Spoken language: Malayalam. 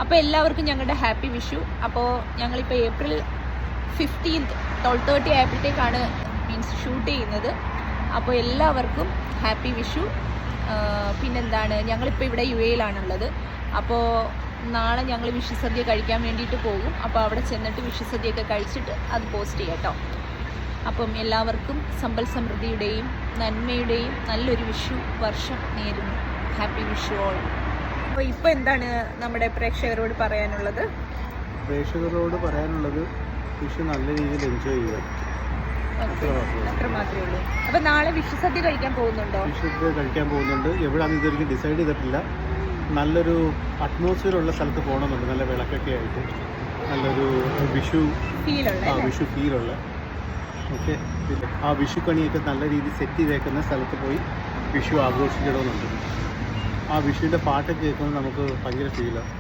അപ്പോൾ എല്ലാവർക്കും ഞങ്ങളുടെ ഹാപ്പി വിഷു. അപ്പോൾ ഞങ്ങളിപ്പോൾ April 15th 12:30 ആയപ്പോഴത്തേക്കാണ് ഷൂട്ട് ചെയ്യുന്നത്. അപ്പോൾ എല്ലാവർക്കും ഹാപ്പി വിഷു. പിന്നെന്താണ്, ഞങ്ങളിപ്പോൾ ഇവിടെ UAE-ലാണുള്ളത്. അപ്പോൾ നാളെ ഞങ്ങൾ വിഷുസദ്യ കഴിക്കാൻ വേണ്ടിയിട്ട് പോകും. അപ്പോൾ അവിടെ ചെന്നിട്ട് വിഷുസദ്യയൊക്കെ കഴിച്ചിട്ട് അത് പോസ്റ്റ് ചെയ്യാം കേട്ടോ. അപ്പം എല്ലാവർക്കും സമ്പൽ സമൃദ്ധിയുടെയും നന്മയുടെയും നല്ലൊരു വിഷു വർഷം നേരുന്നു. Happy Vishu all. അപ്പോൾ ഇപ്പോൾ എന്താണ് നമ്മുടെ പ്രേക്ഷകരോട് പറയാനുള്ളത്? പ്രേക്ഷകരോട് പറയാനുള്ളത് വിഷു നല്ല രീതിയിൽ എൻജോയ് ചെയ്യുക, അത്ര മാത്രമേ ഉള്ളൂ. അപ്പോൾ നാളെ വിഷുസദ്യ കഴിക്കാൻ പോകുന്നുണ്ടോ? വിഷുസദ്യ കഴിക്കാൻ പോകുന്നുണ്ട്. എവിടെയാണെന്ന് ഇതുവരെയും ഡിസൈഡ് ചെയ്തിട്ടില്ല. നല്ലൊരു അറ്റ്മോസ്ഫിയർ ഉള്ള സ്ഥലത്ത് പോകണമെന്നുണ്ട്. നല്ല വിളക്കൊക്കെ ആയിട്ട് നല്ലൊരു വിഷു ഫീലുള്ള ഓക്കെ. ആ വിഷുക്കണിയൊക്കെ നല്ല രീതിയിൽ സെറ്റ് ചെയ്തേക്കുന്ന സ്ഥലത്ത് പോയി വിഷു ആഘോഷിക്കണമെന്നുണ്ട്. ആ വിഷുവിൻ്റെ പാട്ടൊക്കെ കേൾക്കുമ്പോൾ നമുക്ക് ഭയങ്കര ഫീലാണ്.